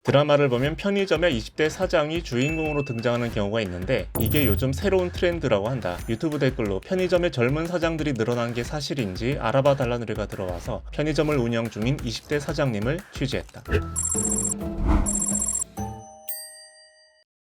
드라마를 보면 편의점에 20대 사장이 주인공으로 등장하는 경우가 있는데 이게 요즘 새로운 트렌드라고 한다. 유튜브 댓글로 편의점에 젊은 사장들이 늘어난 게 사실인지 알아봐 달라는 의뢰가 들어와서 편의점을 운영 중인 20대 사장님을 취재했다.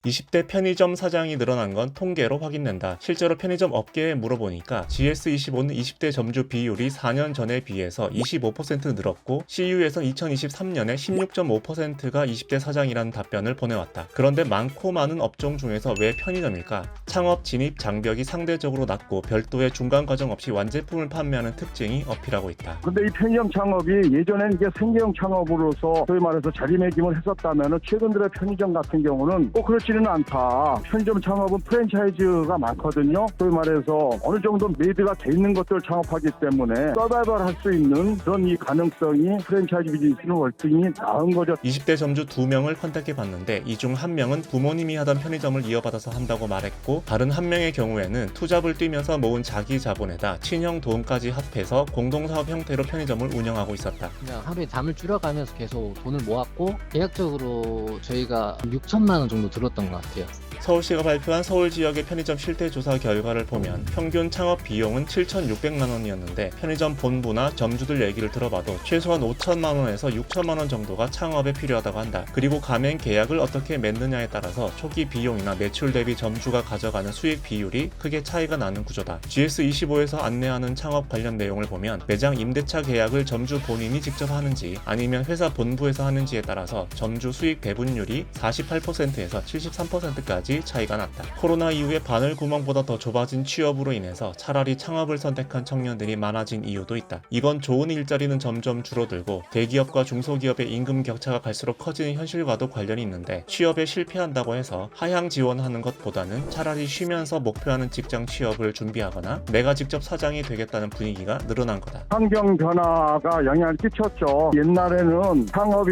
20대 편의점 사장이 늘어난 건 통계로 확인된다. 실제로 편의점 업계에 물어보니까 GS25는 20대 점주 비율이 4년 전에 비해서 25% 늘었고 CU에선 2023년에 16.5%가 20대 사장이라는 답변을 보내왔다. 그런데 많고 많은 업종 중에서 왜 편의점일까? 창업 진입 장벽이 상대적으로 낮고 별도의 중간 과정 없이 완제품을 판매하는 특징이 어필하고 있다. 근데 이 편의점 창업이 예전엔 이게 생계형 창업으로서 소위 말해서 자리매김을 했었다면 최근 들어 편의점 같은 경우는 꼭 그렇지는 않다. 편의점 창업은 프랜차이즈가 많거든요. 소위 말해서 어느 정도 메이드가 돼 있는 것들을 창업하기 때문에 서바이벌 할 수 있는 그런 이 가능성이 프랜차이즈 비즈니스는 월등히 나은 거죠. 20대 점주 2명을 컨택해봤는데 이 중 1명은 부모님이 하던 편의점을 이어받아서 한다고 말했고 다른 1명의 경우에는 투잡을 뛰면서 모은 자기 자본에다 친형 돈까지 합해서 공동사업 형태로 편의점을 운영하고 있었다. 그냥 하루에 잠을 줄여가면서 계속 돈을 모았고 계약적으로 저희가 6천만 원 정도 들었던 것 같아요. 서울시가 발표한 서울 지역의 편의점 실태조사 결과를 보면 평균 창업 비용은 7,600만 원이었는데 편의점 본부나 점주들 얘기를 들어봐도 최소한 5천만 원에서 6천만 원 정도가 창업에 필요하다고 한다. 그리고 가맹 계약을 어떻게 맺느냐에 따라서 초기 비용이나 매출 대비 점주가 가져가는 수익 비율이 크게 차이가 나는 구조다. GS25에서 안내하는 창업 관련 내용을 보면 매장 임대차 계약을 점주 본인이 직접 하는지 아니면 회사 본부에서 하는지에 따라서 점주 수익 배분율이 48%에서 73%까지 차이가 났다. 코로나 이후에 바늘 구멍보다 더 좁아진 취업으로 인해서 차라리 창업을 선택한 청년들이 많아진 이유도 있다. 이건 좋은 일자리는 점점 줄어들고 대기업과 중소기업의 임금 격차가 갈수록 커지는 현실과도 관련이 있는데 취업에 실패한다고 해서 하향 지원하는 것보다는 차라리 쉬면서 목표하는 직장 취업을 준비하거나 내가 직접 사장이 되겠다는 분위기가 늘어난 거다. 환경 변화가 영향을 끼쳤죠. 옛날에는 창업이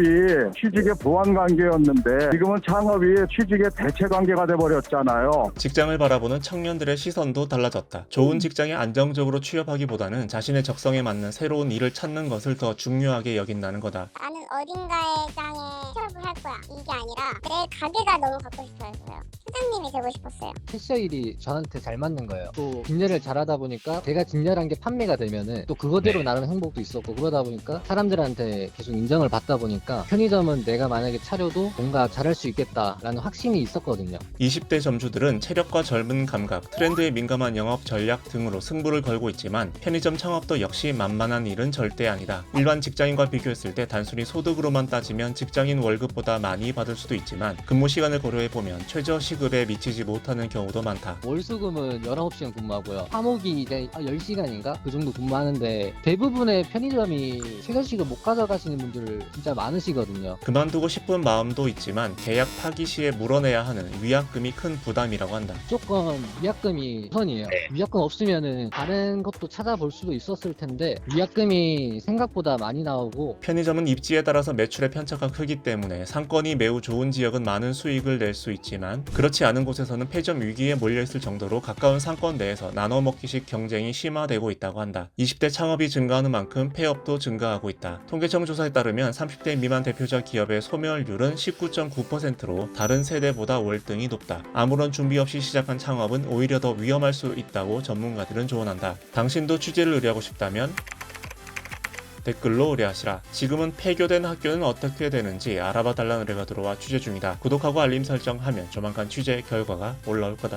취직의 보완 관계였는데 지금은 창업이 취직의 대체 관계가 돼버렸잖아요. 직장을 바라보는 청년들의 시선도 달라졌다. 좋은 직장에 안정적으로 취업하기보다는 자신의 적성에 맞는 새로운 일을 찾는 것을 더 중요하게 여긴다는 거다. 나는 어딘가의 장에 취업을 할 거야. 이게 아니라 내 가게가 너무 갖고 싶어서요. 사장님이 되고 싶었어요. 캐셔 일이 저한테 잘 맞는 거예요. 또 진열을 잘하다 보니까 제가 진열한 게 판매가 되면은 또 그거대로 나름 행복도 있었고 그러다 보니까 사람들한테 계속 인정을 받다 보니까 편의점은 내가 만약에 차려도 뭔가 잘할 수 있겠다라는 확신이 있었거든요. 20대 점주들은 체력과 젊은 감각, 트렌드에 민감한 영업 전략 등으로 승부를 걸고 있지만 편의점 창업도 역시 만만한 일은 절대 아니다. 일반 직장인과 비교했을 때 단순히 소득으로만 따지면 직장인 월급보다 많이 받을 수도 있지만 근무 시간을 고려해보면 최저 시급에 미치지 못하는 경우도 많다. 월수금은 19시간 근무하고요. 화목이 이제 10시간인가? 그 정도 근무하는데 대부분의 편의점이 최저시급 못 가져가시는 분들 진짜 많으시거든요. 그만두고 싶은 마음도 있지만 계약 파기 시에 물어내야 하는 위약금이 큰 부담이라고 한다. 무조건 위약금이 우선이에요. 위약금 없으면은 다른 것도 찾아볼 수도 있었을 텐데 위약금이 생각보다 많이 나오고 편의점은 입지에 따라서 매출의 편차가 크기 때문에 상권이 매우 좋은 지역은 많은 수익을 낼 수 있지만 그렇지 않은 곳에서는 폐점 위기에 몰려있을 정도로 가까운 상권 내에서 나눠먹기식 경쟁이 심화되고 있다고 한다. 20대 창업이 증가하는 만큼 폐업도 증가하고 있다. 통계청 조사에 따르면 30대 미만 대표적 기업의 소멸률은 19.9%로 다른 세대보다 월등히 높다. 아무런 준비 없이 시작한 창업은 오히려 더 위험할 수 있다고 전문가들은 조언한다. 당신도 취재를 의뢰하고 싶다면 댓글로 의뢰하시라. 지금은 폐교된 학교는 어떻게 되는지 알아봐 달라는 의뢰가 들어와 취재 중이다. 구독하고 알림 설정하면 조만간 취재 결과가 올라올 거다.